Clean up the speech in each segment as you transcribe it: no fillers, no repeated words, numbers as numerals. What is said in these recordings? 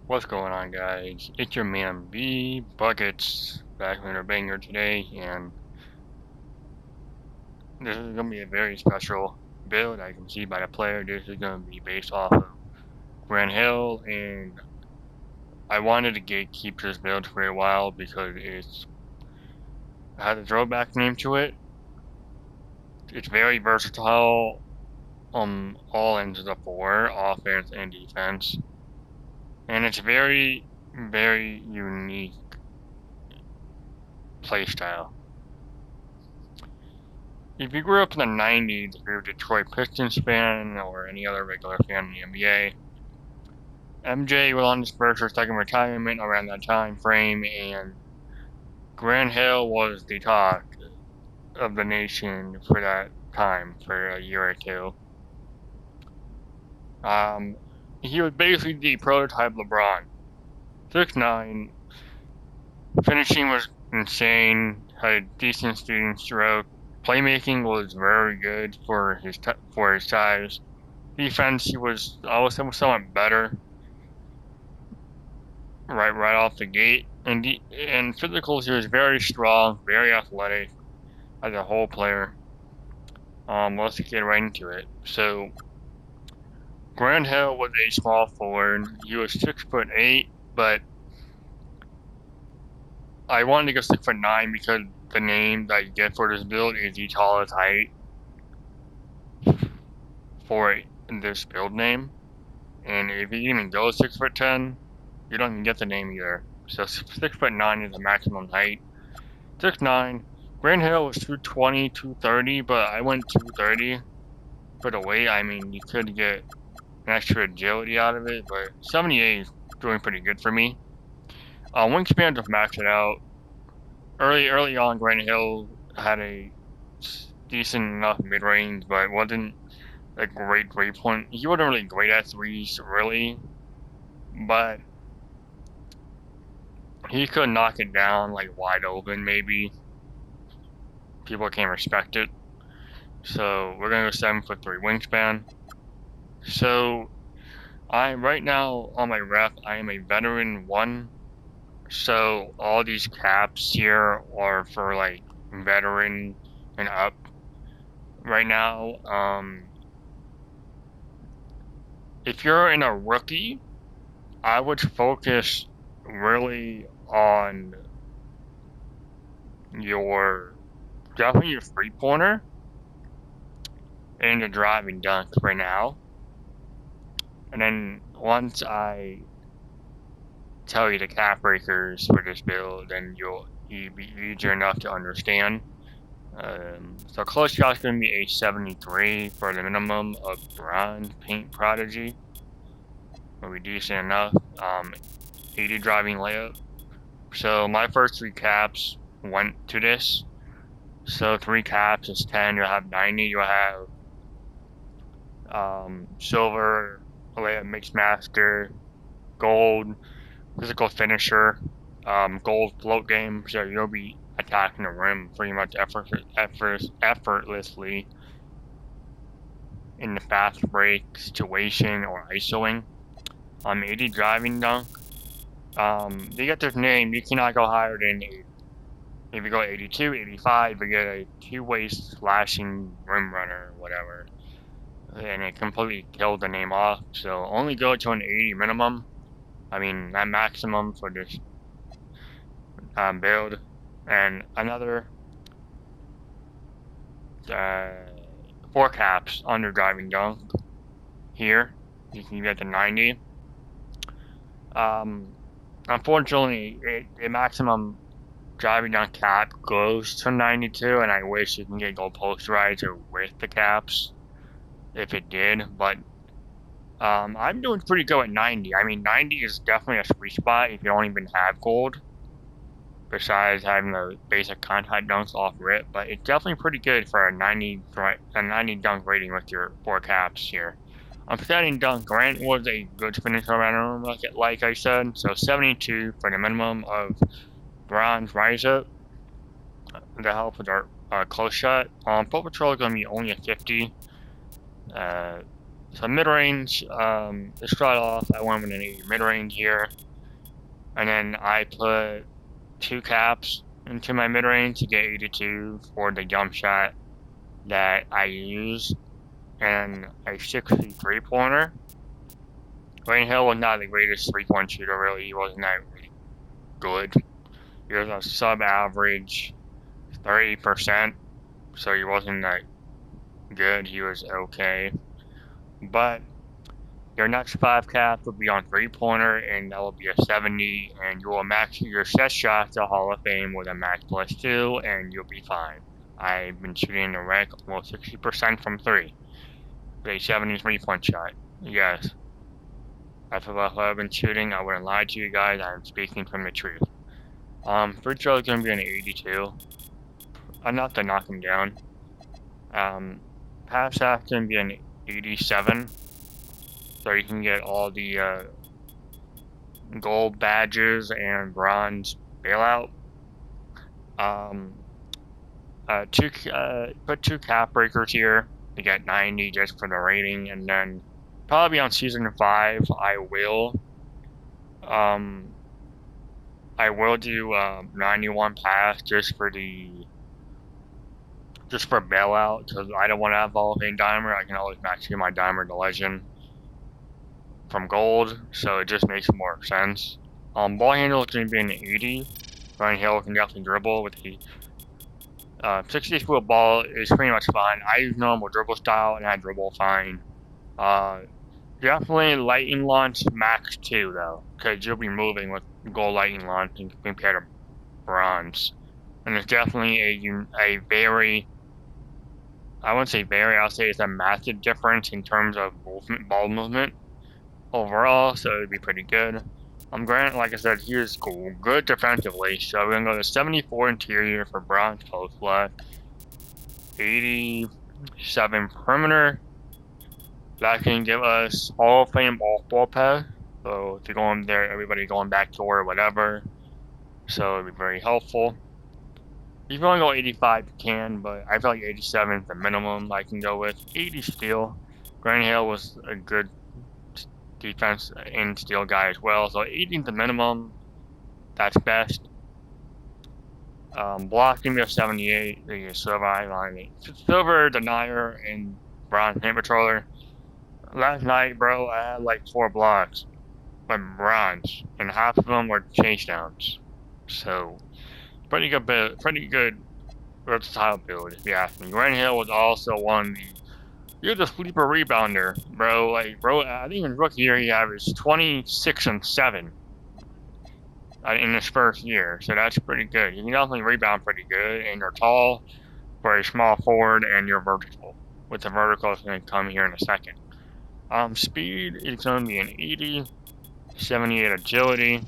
What's going on, guys? It's your man B Buckets back with a banger today, and this is gonna be a very special build. I can see by the player this is gonna be based off of Grand Hill, and I wanted to gatekeep this build for a while because it has a throwback name to it. It's very versatile on all ends of the floor, offense and defense, and it's very unique playstyle. If you grew up in the 90s, if you're a Detroit Pistons fan or any other regular fan in the NBA, MJ was on his first or second retirement around that time frame, and Grant Hill was the talk of the nation for that time, for a year or two. He was basically the prototype LeBron. 6'9", finishing was insane, had a decent shooting stroke, playmaking was very good for his size. Defense, he was also somewhat better right off the gate, and physicals, he was very strong, very athletic as a whole player. Let's get right into it. So, Grant Hill was a small forward. He was 6'8", but I wanted to go 6'9" because the name that you get for this build is the tallest height for this build name. And if you even go 6'10", you don't even get the name either. So 6'9" is the maximum height. 6'9", Grant Hill was 220, 230, but I went 230 for the weight. I mean, you could get an extra agility out of it, but 78 is doing pretty good for me. Wingspan just maxed it out. Early on, Grant Hill had a decent enough mid-range, but wasn't a great three-point. He wasn't really great at threes, really, but he could knock it down like wide open, maybe. People can respect it. So we're gonna go 7'3" wingspan. So right now on my rep, I am a veteran 1. So all these caps here are for like veteran and up. Right now, if you're in a rookie, I would focus really on definitely your 3-pointer and your driving dunk right now. And then once I tell you the cap breakers for this build, then you'll be easier enough to understand. So close shot's going to be a 73 for the minimum of bronze paint prodigy. Will be decent enough. 80 driving layup. So my first 3 caps went to this. So 3 caps is 10. You'll have 90. You'll have silver layup mix master, gold physical finisher, gold float game. So you'll be attacking the rim pretty much effortlessly in the fast break situation or isoing. 80 driving dunk. They get this name. You cannot go higher than 80. If you go 82, 85, you get a 2-way slashing rim runner, or whatever. And it completely killed the name off. So only go to an 80 minimum. I mean, that maximum for this build. And another 4 caps under driving dunk. Here, you can get to 90. Unfortunately, the maximum driving dunk cap goes to 92, and I wish you can get gold posterizer with the caps if it did, but I'm doing pretty good at 90. I mean, 90 is definitely a sweet spot if you don't even have gold, besides having the basic contact dunks off rip, but it's definitely pretty good for a 90 dunk rating with your 4 caps here. I'm setting dunk. Grant was a good finisher around like I said, so 72 for the minimum of bronze rise up. To help with our close shot. Foot patrol is going to be only a 50. So mid-range, to start off, I went with an 80 mid-range here. And then I put 2 caps into my mid-range to get 82 for the jump shot that I use. And a 60 three-pointer. Grant Hill was not the greatest three-point shooter, really. He wasn't that really good. He was a sub-average 30%, so he wasn't that good. He was okay. But your next 5 cap will be on three-pointer, and that will be a 70, and you will max your set shot to Hall of Fame with a max +2, and you'll be fine. I've been shooting the rec almost 60% from 3. With a 73-point shot. Yes. That's what I've been shooting. I wouldn't lie to you guys. I'm speaking from the truth. Free throw is going to be an 82. Enough to knock him down. Pass shot is going to be an 87. So you can get all the gold badges and bronze bailout. Put 2 cap breakers here to get 90 just for the rating, and then probably on season 5 I will do 91 pass just for bailout, because I don't want to have Hall of Fame dimer. I can always max my dimer to legend from gold, so it just makes more sense. Ball handle is going to be an 80. Ryan Hill can definitely dribble with the 60-foot ball is pretty much fine. I use normal dribble style, and I dribble fine. Definitely lightning launch max 2 though, because you'll be moving with gold lightning launch compared to bronze. And it's definitely a very, I wouldn't say very, I'll say it's a massive difference in terms of ball movement overall, so it'd be pretty good. Grant, like I said, he is good defensively, so we're going to go to 74 interior for bronze post left, 87 perimeter. That can give us Hall of Fame ball pass, so if you're going there, everybody going back door or whatever, so it'd be very helpful. If you want to go 85, you can, but I feel like 87 is the minimum I can go with. 80 steal. Grant Hill was a good defense and steal guy as well, so 80 is the minimum. That's best. Block can be a 78. The silver line, silver denier and bronze paint patroller. Last night, bro, I had like 4 blocks, but bronze, and half of them were chase downs. So pretty good versatile build, if you ask me. Grant Hill was also one of the. You're the sleeper rebounder, bro. I think in rookie year he averaged 26 and 7 in his first year, so that's pretty good. You can definitely rebound pretty good, and you're tall for a small forward, and you're vertical. With the vertical, it's going to come here in a second. Speed is going to be an 80, 78 agility.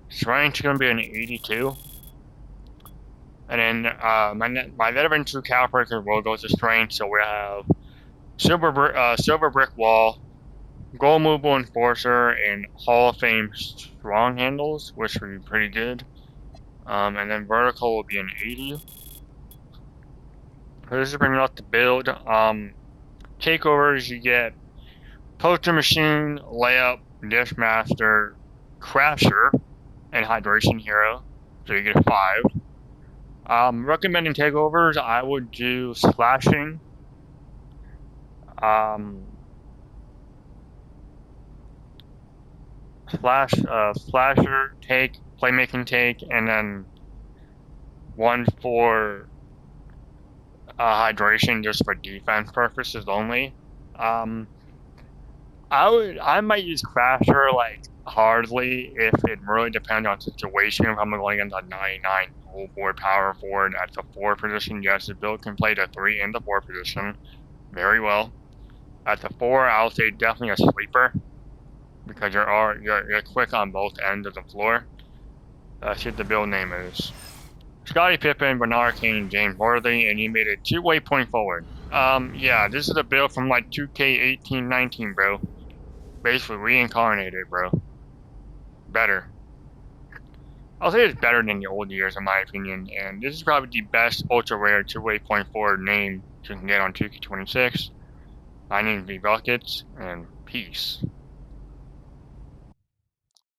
Strength is going to be an 82. And then my veteran 2 cap breaker will go to strength, so we have silver brick wall, gold movable enforcer, and Hall of Fame strong handles, which would be pretty good. And then vertical will be an 80. So this is pretty much the build. Takeovers, you get poster machine, layup, dish master, crasher, and hydration hero. So you get 5. Recommending takeovers, I would do slashing. Slasher take, playmaking take, and then 1 for hydration just for defense purposes only. I might use Crasher like hardly if it really depends on situation. If I'm going against a 99 full board power forward at the 4 position, yes, the build can play the 3 and the 4 position very well. At the 4, I'll say definitely a sleeper because you're quick on both ends of the floor. That's what the build name is. Scottie Pippen, Bernard King, and James Worthy, and he made a 2-way point forward. Yeah, this is a build from like 2K18-19, bro. Basically reincarnated, bro. Better. I'll say it's better than the old years, in my opinion, and this is probably the best ultra rare 2-way point forward name you can get on 2K26. My name is Buckets, and peace.